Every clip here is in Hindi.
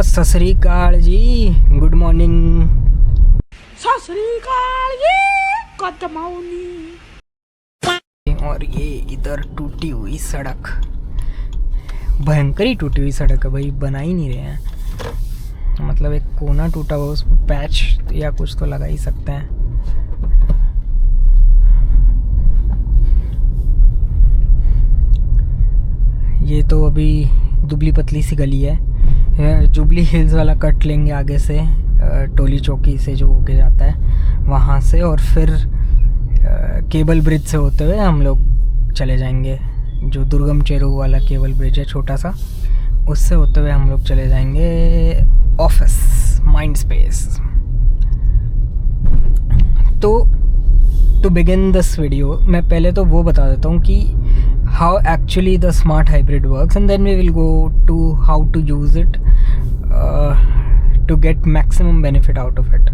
सत श्री अकाल जी, गुड मॉर्निंग। सत श्री अकाल जी, गुड मॉर्निंग। और ये इधर टूटी हुई सड़क, भयंकर ही टूटी हुई सड़क है भाई, बना ही नहीं रहे हैं। मतलब एक कोना टूटा हुआ, उस पर पैच या कुछ तो लगा ही सकते हैं। ये तो अभी दुबली पतली सी गली है, जुबली हिल्स वाला कट लेंगे आगे से, टोली चौकी से जो होके जाता है वहाँ से, और फिर केबल ब्रिज से होते हुए हम लोग चले जाएंगे। जो दुर्गम चेरू वाला केबल ब्रिज है छोटा सा, उससे होते हुए हम लोग चले जाएंगे ऑफिस माइंड स्पेस। तो टू बिगिन दिस वीडियो मैं पहले तो वो बता देता हूँ कि how actually the smart hybrid works, and then we will go to how to use it to get maximum benefit out of it.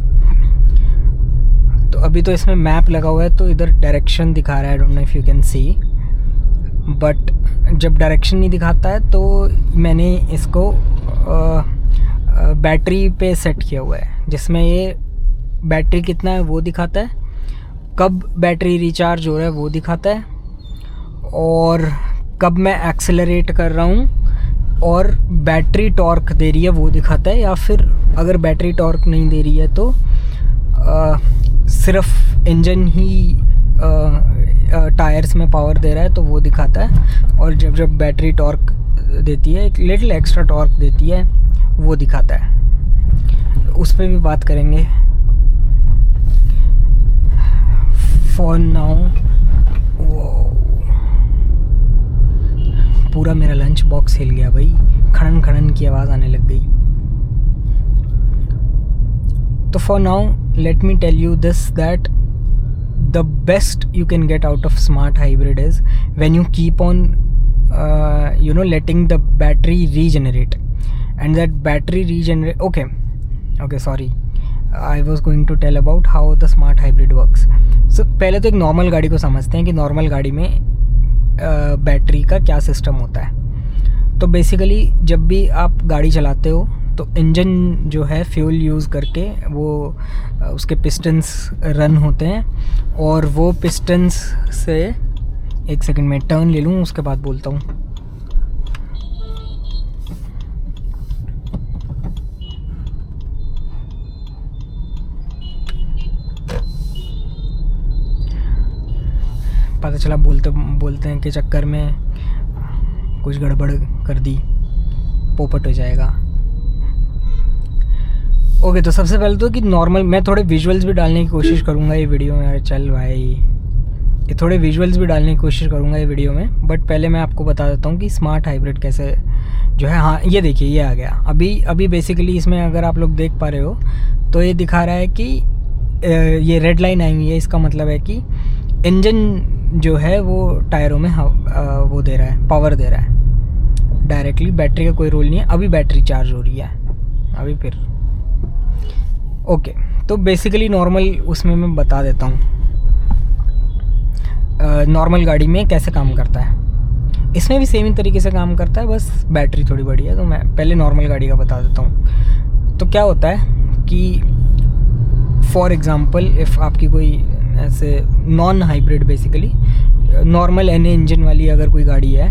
तो अभी तो इसमें मैप लगा हुआ है, तो इधर डायरेक्शन दिखा रहा है, I don't know if you can see, but जब डायरेक्शन नहीं दिखाता है तो मैंने इसको बैटरी पे सेट किया हुआ है, जिसमें ये बैटरी कितना है वो दिखाता है, कब बैटरी रिचार्ज हो रहा है वो दिखाता है, और कब मैं एक्सेलरेट कर रहा हूँ और बैटरी टॉर्क दे रही है वो दिखाता है, या फिर अगर बैटरी टॉर्क नहीं दे रही है तो सिर्फ इंजन ही टायर्स में पावर दे रहा है तो वो दिखाता है, और जब जब बैटरी टॉर्क देती है, एक लिटिल एक्स्ट्रा टॉर्क देती है, वो दिखाता है। उस पर भी बात करेंगे। फॉर नाउ पूरा मेरा लंच बॉक्स हिल गया भाई, खड़न खड़न की आवाज़ आने लग गई। तो for now let me tell you this, that the best you can get out of smart hybrid is when you keep on letting the battery regenerate, and that battery regenerate okay sorry, I was going to tell about how the smart hybrid works. So पहले तो एक नॉर्मल गाड़ी को समझते हैं कि नॉर्मल गाड़ी में बैटरी का क्या सिस्टम होता है। तो बेसिकली जब भी आप गाड़ी चलाते हो तो इंजन जो है फ्यूल यूज़ करके वो उसके पिस्टन्स रन होते हैं, और वो पिस्टन्स से, एक सेकंड में टर्न ले लूँ उसके बाद बोलता हूँ। पता चला बोलते हैं कि चक्कर में कुछ गड़बड़ कर दी, पोपट हो जाएगा। ओके, तो सबसे पहले तो कि नॉर्मल, मैं थोड़े विजुअल्स भी डालने की कोशिश करूँगा ये वीडियो में। चल भाई, ये थोड़े विजुअल्स भी डालने की कोशिश करूँगा ये वीडियो में, बट पहले मैं आपको बता देता हूँ कि स्मार्ट हाइब्रिड कैसे जो है। हाँ, ये देखिए, ये आ गया अभी बेसिकली इसमें अगर आप लोग देख पा रहे हो तो ये दिखा रहा है कि ये रेड लाइन आई हुई है। इसका मतलब है कि इंजन जो है वो टायरों में वो दे रहा है, पावर दे रहा है डायरेक्टली, बैटरी का कोई रोल नहीं है। अभी बैटरी चार्ज हो रही है अभी फिर। ओके, तो बेसिकली नॉर्मल उसमें मैं बता देता हूँ नॉर्मल गाड़ी में कैसे काम करता है। इसमें भी सेम ही तरीके से काम करता है, बस बैटरी थोड़ी बड़ी है। तो मैं पहले नॉर्मल गाड़ी का बता देता हूँ। तो क्या होता है कि फॉर एग्ज़ाम्पल इफ़ आपकी कोई ऐसे non hybrid, basically normal an engine वाली अगर कोई गाड़ी है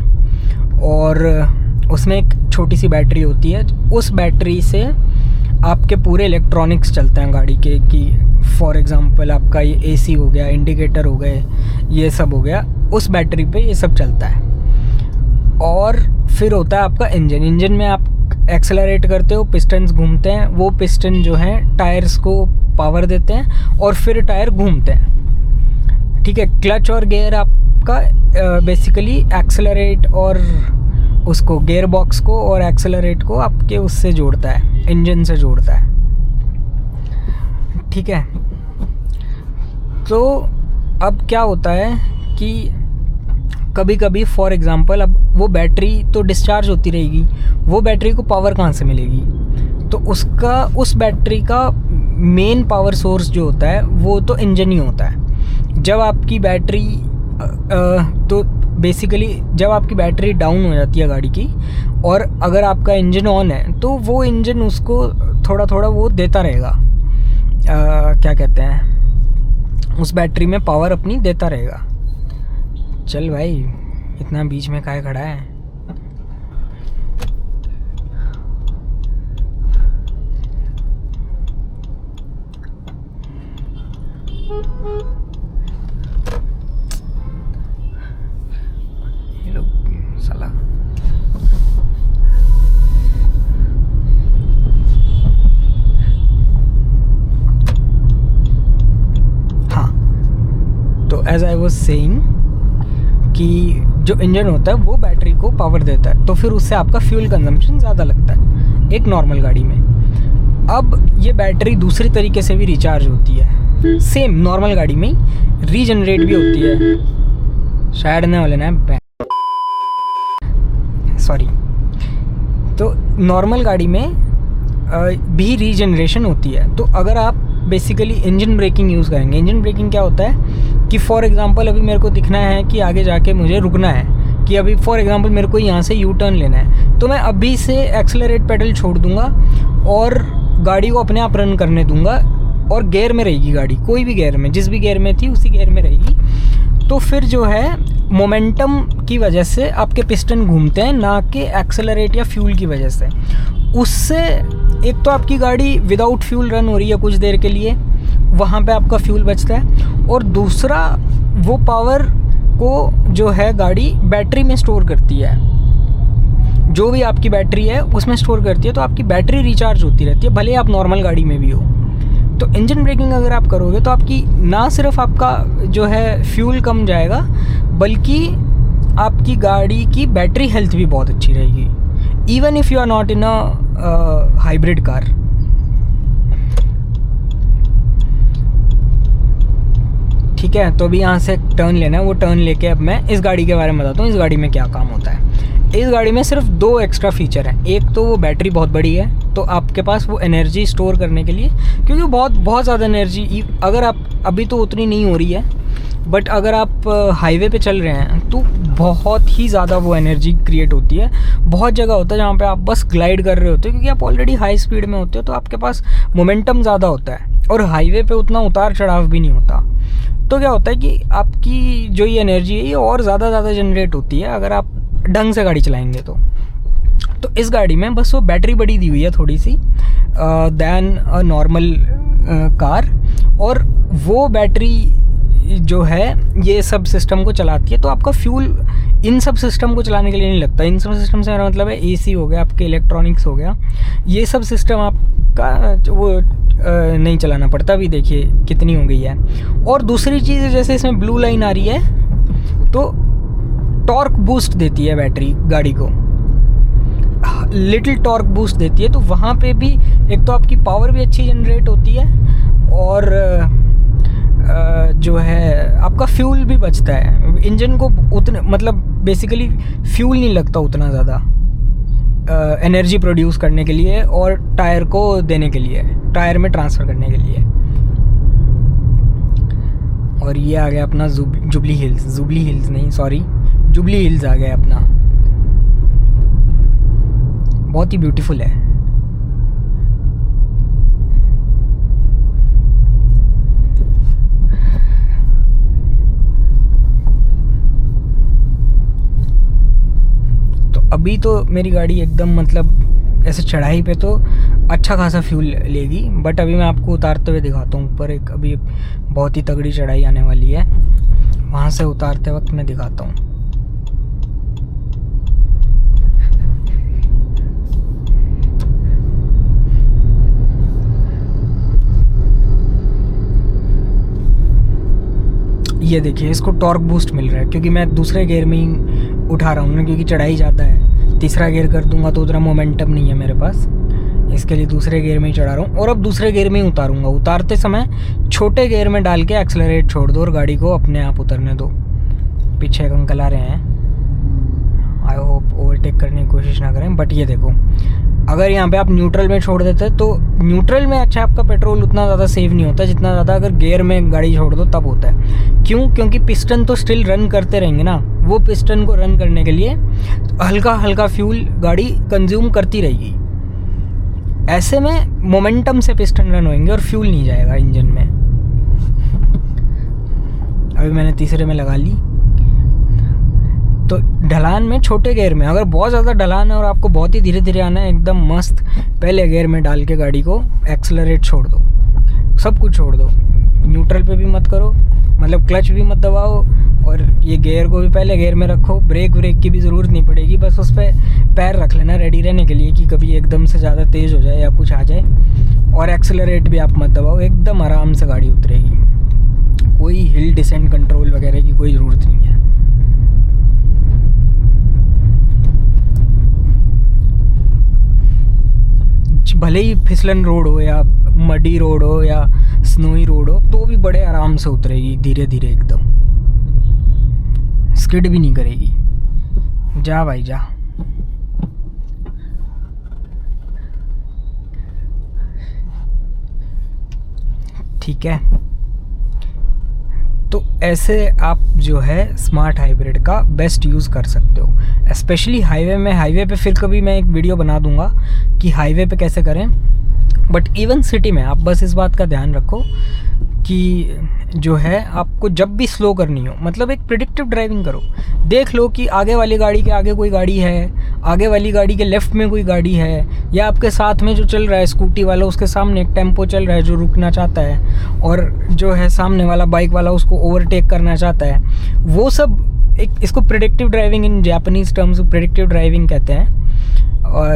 और उसमें एक छोटी सी बैटरी होती है, उस बैटरी से आपके पूरे इलेक्ट्रॉनिक्स चलते हैं गाड़ी के। कि फॉर एग्ज़ाम्पल आपका ये एसी हो गया, इंडिकेटर हो गए, ये सब हो गया, उस बैटरी पे ये सब चलता है। और फिर होता है आपका इंजन में आप एक्सेलरेट करते हो, पिस्टन्स घूमते हैं, वो पिस्टन जो हैं टायर्स को पावर देते हैं और फिर टायर घूमते हैं। ठीक है, क्लच और गियर आपका बेसिकली एक्सेलरेट और उसको गियर बॉक्स को और एक्सेलरेट को आपके उससे जोड़ता है, इंजन से जोड़ता है। ठीक है, तो अब क्या होता है कि कभी कभी फॉर एग्ज़ाम्पल अब वो बैटरी तो डिस्चार्ज होती रहेगी, वो बैटरी को पावर कहाँ से मिलेगी? तो उस बैटरी का मेन पावर सोर्स जो होता है वो तो इंजन ही होता है। जब आपकी बैटरी तो बेसिकली जब आपकी बैटरी डाउन हो जाती है गाड़ी की और अगर आपका इंजन ऑन है तो वो इंजन उसको थोड़ा थोड़ा वो देता रहेगा, क्या कहते हैं, उस बैटरी में पावर अपनी देता रहेगा। चल भाई इतना बीच में काहे खड़ा है। ये लोग साला हाँ, तो एज आई वाज सेइंग कि जो इंजन होता है वो बैटरी को पावर देता है, तो फिर उससे आपका फ्यूल कंजम्पशन ज़्यादा लगता है एक नॉर्मल गाड़ी में। अब ये बैटरी दूसरी तरीके से भी रिचार्ज होती है, सेम नॉर्मल गाड़ी में ही रीजनरेट भी होती है। शायद ने वाले ना सॉरी, तो नॉर्मल गाड़ी में भी रीजनरेशन होती है। तो अगर आप बेसिकली इंजन ब्रेकिंग यूज़ करेंगे, इंजन ब्रेकिंग क्या होता है कि फॉर एग्जांपल अभी मेरे को दिखना है कि आगे जाके मुझे रुकना है, कि अभी फॉर एग्जांपल मेरे को यहाँ से यू टर्न लेना है, तो मैं अभी से एक्सेलरेट पेडल छोड़ दूंगा और गाड़ी को अपने आप रन करने दूंगा और गियर में रहेगी गाड़ी, कोई भी गियर में, जिस भी गियर में थी उसी गियर में रहेगी। तो फिर जो है मोमेंटम की वजह से आपके पिस्टन घूमते हैं, ना कि एक्सेलरेट या फ्यूल की वजह से। उससे एक तो आपकी गाड़ी विदाउट फ्यूल रन हो रही है कुछ देर के लिए, वहाँ पे आपका फ्यूल बचता है, और दूसरा वो पावर को जो है गाड़ी बैटरी में स्टोर करती है, जो भी आपकी बैटरी है उसमें स्टोर करती है, तो आपकी बैटरी रिचार्ज होती रहती है भले आप नॉर्मल गाड़ी में भी हो। तो इंजन ब्रेकिंग अगर आप करोगे तो आपकी ना सिर्फ आपका जो है फ्यूल कम जाएगा, बल्कि आपकी गाड़ी की बैटरी हेल्थ भी बहुत अच्छी रहेगी, even if you are not in a hybrid car. ठीक है, तो अभी यहाँ से टर्न लेना है, वो टर्न लेके अब मैं इस गाड़ी के बारे में बताता हूँ इस गाड़ी में क्या काम होता है। इस गाड़ी में सिर्फ 2 एक्स्ट्रा फीचर हैं। एक तो वो बैटरी बहुत बड़ी है, तो आपके पास वो एनर्जी स्टोर करने के लिए, क्योंकि बहुत ज़्यादा एनर्जी अगर आप अभी तो उतनी नहीं हो रही है, बट अगर आप हाईवे पे चल रहे हैं तो बहुत ही ज़्यादा वो एनर्जी क्रिएट होती है। बहुत जगह होता है जहाँ पे आप बस ग्लाइड कर रहे होते हो, क्योंकि आप ऑलरेडी हाई स्पीड में होते हो, तो आपके पास मोमेंटम ज़्यादा होता है और हाईवे पे उतना उतार चढ़ाव भी नहीं होता। तो क्या होता है कि आपकी जो ये एनर्जी है ये और ज़्यादा जनरेट होती है अगर आप ढंग से गाड़ी चलाएंगे तो इस गाड़ी में बस वो बैटरी बड़ी दी हुई है थोड़ी सी दैन अ नॉर्मल कार, और वो बैटरी जो है ये सब सिस्टम को चलाती है। तो आपका फ्यूल इन सब सिस्टम को चलाने के लिए नहीं लगता। इन सब सिस्टम से मेरा मतलब है एसी हो गया, आपके इलेक्ट्रॉनिक्स हो गया, ये सब सिस्टम आपका वो नहीं चलाना पड़ता। अभी देखिए कितनी हो गई है। और दूसरी चीज़, जैसे इसमें ब्लू लाइन आ रही है तो टॉर्क बूस्ट देती है बैटरी गाड़ी को, लिटिल टॉर्क बूस्ट देती है। तो वहाँ पे भी एक तो आपकी पावर भी अच्छी जनरेट होती है और जो है आपका फ्यूल भी बचता है। इंजन को उतने मतलब बेसिकली फ्यूल नहीं लगता उतना ज़्यादा एनर्जी प्रोड्यूस करने के लिए और टायर को देने के लिए, टायर में ट्रांसफ़र करने के लिए। और ये आ गया अपना जुबली हिल्स आ गया अपना, बहुत ही ब्यूटीफुल है। तो अभी तो मेरी गाड़ी एकदम मतलब ऐसे चढ़ाई पे तो अच्छा खासा फ्यूल लेगी, बट अभी मैं आपको उतारते हुए दिखाता हूँ। ऊपर एक अभी बहुत ही तगड़ी चढ़ाई आने वाली है, वहाँ से उतारते वक्त मैं दिखाता हूँ। ये देखिए इसको टॉर्क बूस्ट मिल रहा है क्योंकि मैं दूसरे गियर में ही उठा रहा हूँ ना, क्योंकि चढ़ाई ज़्यादा है। तीसरा गियर कर दूंगा तो उतना मोमेंटम नहीं है मेरे पास, इसके लिए दूसरे गियर में ही चढ़ा रहा हूँ। और अब दूसरे गियर में ही उतारूँगा। उतारते समय छोटे गियर में डाल के एक्सेलरेट छोड़ दो और गाड़ी को अपने आप उतरने दो। पीछे एक अंकल आ रहे हैं, आई होप ओवरटेक करने की कोशिश ना करें। बट ये देखो अगर यहाँ पे आप न्यूट्रल में छोड़ देते तो न्यूट्रल में अच्छा आपका पेट्रोल उतना ज़्यादा सेव नहीं होता जितना ज़्यादा अगर गियर में गाड़ी छोड़ दो तब होता है। क्यों? क्योंकि पिस्टन तो स्टिल रन करते रहेंगे ना, वो पिस्टन को रन करने के लिए हल्का हल्का फ्यूल गाड़ी कंज्यूम करती रहेगी। ऐसे में मोमेंटम से पिस्टन रन होंगे और फ्यूल नहीं जाएगा इंजन में। अभी मैंने तीसरे में लगा ली। तो ढलान में छोटे गियर में, अगर बहुत ज़्यादा ढलान है और आपको बहुत ही धीरे धीरे आना है, एकदम मस्त पहले गियर में डाल के गाड़ी को एक्सेलरेट छोड़ दो, सब कुछ छोड़ दो। न्यूट्रल पे भी मत करो, मतलब क्लच भी मत दबाओ, और ये गियर को भी पहले गियर में रखो। ब्रेक की भी ज़रूरत नहीं पड़ेगी, बस उस पर पैर रख लेना रेडी रहने के लिए कि कभी एकदम से ज़्यादा तेज़ हो जाए या कुछ आ जाए। और एक्सेलरेट भी आप मत दबाओ, एकदम आराम से गाड़ी उतरेगी। कोई हिल डिसेंट कंट्रोल वगैरह की कोई ज़रूरत नहीं है। भले ही फिसलन रोड हो या मडी रोड हो या स्नोई रोड हो तो भी बड़े आराम से उतरेगी, धीरे धीरे एकदम, स्किड भी नहीं करेगी। जा भाई जा। ठीक है, तो ऐसे आप जो है स्मार्ट हाइब्रिड का बेस्ट यूज़ कर सकते हो, स्पेशली हाईवे में। हाईवे पे फिर कभी मैं एक वीडियो बना दूंगा कि हाईवे पे कैसे करें, बट इवन सिटी में आप बस इस बात का ध्यान रखो कि जो है आपको जब भी स्लो करनी हो, मतलब एक प्रिडिक्टिव ड्राइविंग करो। देख लो कि आगे वाली गाड़ी के आगे कोई गाड़ी है, आगे वाली गाड़ी के लेफ़्ट में कोई गाड़ी है, या आपके साथ में जो चल रहा है स्कूटी वाला उसके सामने एक टेम्पो चल रहा है जो रुकना चाहता है, और जो है सामने वाला बाइक वाला उसको ओवरटेक करना चाहता है। वो सब एक, इसको predictive driving in Japanese terms predictive driving कहते हैं,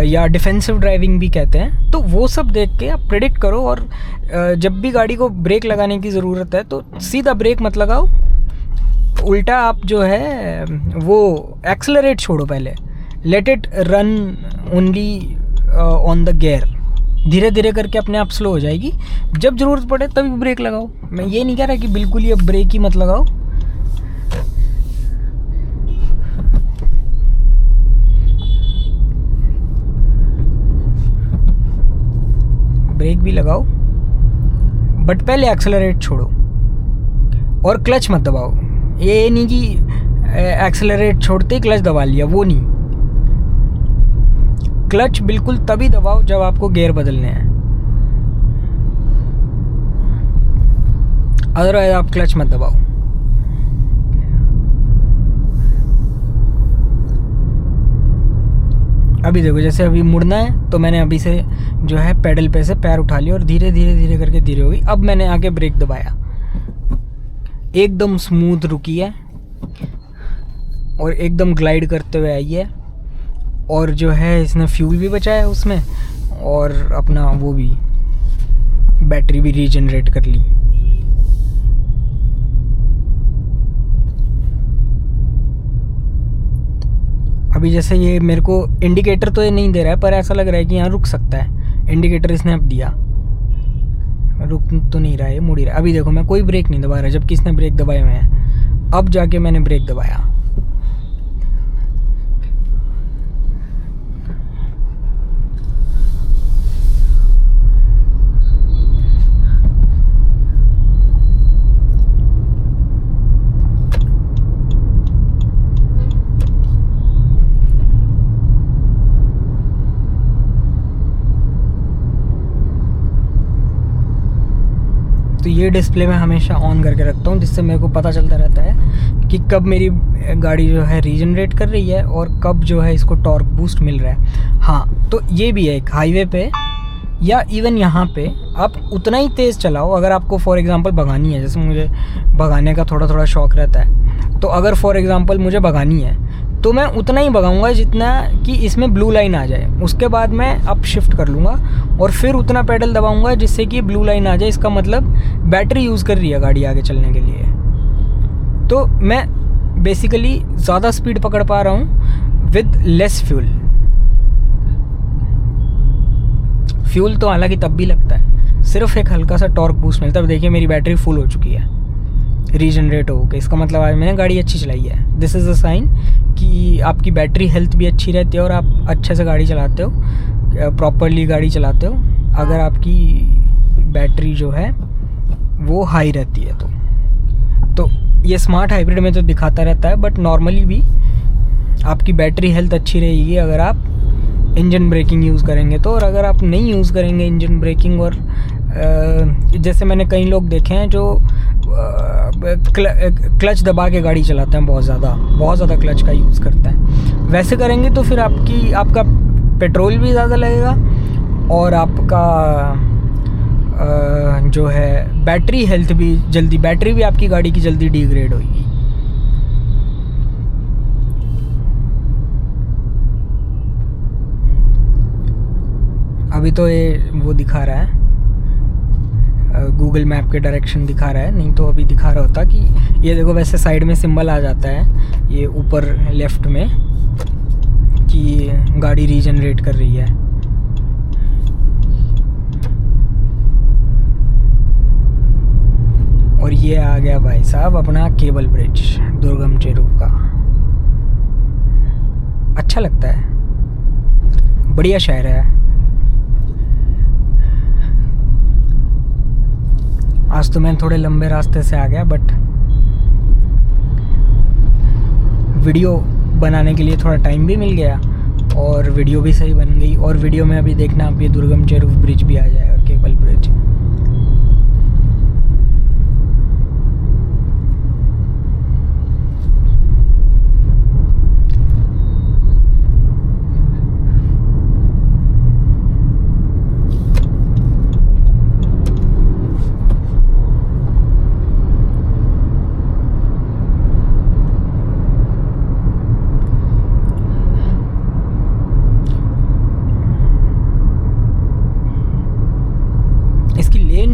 या डिफेंसिव ड्राइविंग भी कहते हैं। तो वो सब देख के आप प्रेडिक्ट करो, और जब भी गाड़ी को ब्रेक लगाने की ज़रूरत है तो सीधा ब्रेक मत लगाओ, उल्टा आप जो है वो एक्सेलरेट छोड़ो पहले, let it run only on the gear. धीरे धीरे करके अपने आप स्लो हो जाएगी, जब ज़रूरत पड़े तभी ब्रेक लगाओ। मैं ये नहीं कह रहा कि बिल्कुल ही अब ब्रेक ही मत लगाओ। ब्रेक भी लगाओ, बट पहले एक्सेलरेट छोड़ो और क्लच मत दबाओ। ये नहीं कि एक्सेलरेट छोड़ते ही क्लच दबा लिया, वो नहीं। क्लच बिल्कुल तभी दबाओ जब आपको गियर बदलने हैं, अदरवाइज आप क्लच मत दबाओ। अभी देखो, जैसे अभी मुड़ना है तो मैंने अभी से जो है पेडल पे से पैर उठा लिया और धीरे धीरे धीरे करके धीरे हो गई। अब मैंने आगे ब्रेक दबाया, एकदम स्मूथ रुकी है और एकदम ग्लाइड करते हुए आई है, और जो है इसने फ्यूल भी बचाया उसमें, और अपना वो भी बैटरी भी रीजनरेट कर ली। अभी जैसे ये मेरे को इंडिकेटर तो ये नहीं दे रहा है, पर ऐसा लग रहा है कि यहाँ रुक सकता है। इंडिकेटर इसने अब दिया, रुक तो नहीं रहा है, मुड़ ही रहा है। अभी देखो मैं कोई ब्रेक नहीं दबा रहा, जबकि इसने ब्रेक दबाए हुए हैं। अब जाके मैंने ब्रेक दबाया, तो ये डिस्प्ले मैं हमेशा ऑन करके रखता हूँ, जिससे मेरे को पता चलता रहता है कि कब मेरी गाड़ी जो है रीजनरेट कर रही है और कब जो है इसको टॉर्क बूस्ट मिल रहा है। हाँ, तो ये भी है एक हाईवे पे या इवन यहाँ पे आप उतना ही तेज़ चलाओ। अगर आपको फॉर एग्ज़ाम्पल भगानी है, जैसे मुझे भगाने का थोड़ा शौक़ रहता है, तो अगर फॉर एग्ज़ाम्पल मुझे भगानी है तो मैं उतना ही भगाऊंगा जितना कि इसमें ब्लू लाइन आ जाए। उसके बाद मैं अप शिफ्ट कर लूँगा और फिर उतना पेडल दबाऊंगा जिससे कि ब्लू लाइन आ जाए। इसका मतलब बैटरी यूज़ कर रही है गाड़ी आगे चलने के लिए। तो मैं बेसिकली ज़्यादा स्पीड पकड़ पा रहा हूँ विद लेस फ्यूल तो हालांकि तब भी लगता है, सिर्फ एक हल्का सा टॉर्क बूस्ट मिलता है। देखिए मेरी बैटरी फुल हो चुकी है रीजनरेट हो के। इसका मतलब आज मैंने गाड़ी अच्छी चलाई है। दिस इज़ अ साइन कि आपकी बैटरी हेल्थ भी अच्छी रहती है और आप अच्छे से गाड़ी चलाते हो। प्रॉपरली गाड़ी चलाते हो, अगर आपकी बैटरी जो है वो हाई रहती है तो ये स्मार्ट हाइब्रिड में तो दिखाता रहता है, बट नॉर्मली भी आपकी बैटरी हेल्थ अच्छी रहेगी अगर आप इंजन ब्रेकिंग यूज़ करेंगे तो। और अगर आप नहीं यूज़ करेंगे इंजन ब्रेकिंग, और जैसे मैंने कई लोग देखे हैं जो क्लच दबा के गाड़ी चलाते हैं, बहुत ज़्यादा क्लच का यूज़ करते हैं, वैसे करेंगे तो फिर आपका पेट्रोल भी ज़्यादा लगेगा और आपका जो है बैटरी हेल्थ भी बैटरी भी आपकी गाड़ी की जल्दी डिग्रेड होगी। अभी तो ये वो दिखा रहा है, गूगल मैप के डायरेक्शन दिखा रहा है, नहीं तो अभी दिखा रहा होता कि ये देखो, वैसे साइड में सिंबल आ जाता है ये ऊपर लेफ्ट में कि गाड़ी रीजनरेट कर रही है। और ये आ गया भाई साहब अपना केबल ब्रिज दुर्गम चेरू का। अच्छा लगता है, बढ़िया शहर है। आज तो मैं थोड़े लंबे रास्ते से आ गया, बट वीडियो बनाने के लिए थोड़ा टाइम भी मिल गया और वीडियो भी सही बन गई। और वीडियो में अभी देखना आप, ये दुर्गम चेरू ब्रिज भी आ जाएगा, केबल ब्रिज।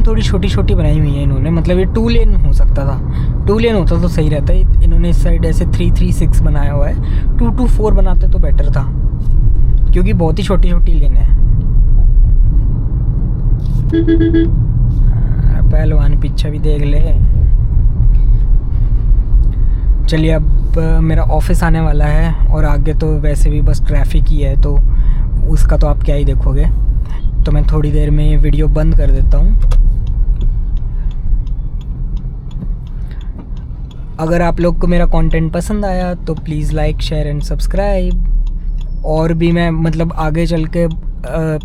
थोड़ी छोटी छोटी बनाई हुई है इन्होंने, मतलब ये 2 लेन हो सकता था, 2 लेन होता तो सही रहता है। इन्होंने इस साइड ऐसे 3-3-6 बनाया हुआ है, 2-2-4 बनाते तो बेटर था, क्योंकि बहुत ही छोटी छोटी लेन है। पहलवान पीछे भी देख ले। चलिए, अब मेरा ऑफिस आने वाला है और आगे तो वैसे भी बस ट्रैफिक ही है, तो उसका तो आप क्या ही देखोगे। तो मैं थोड़ी देर में ये वीडियो बंद कर देता हूँ। अगर आप लोग को मेरा कंटेंट पसंद आया तो please like, share and subscribe. और भी मैं मतलब आगे चल के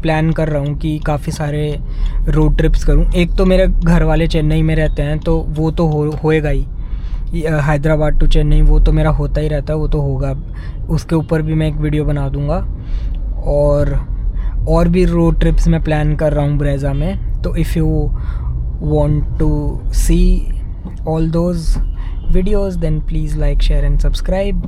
प्लान कर रहा हूँ कि काफ़ी सारे रोड ट्रिप्स करूँ। एक तो मेरे घर वाले चेन्नई में रहते हैं, तो वो तो होएगा ही, हैदराबाद टू चेन्नई वो तो मेरा होता ही रहता है, वो तो होगा। उसके ऊपर भी मैं एक वीडियो बना दूँगा। और भी रोड ट्रिप्स मैं प्लान कर रहा हूँ ब्रेजा में। तो if you want to see all those videos then please like, share and subscribe.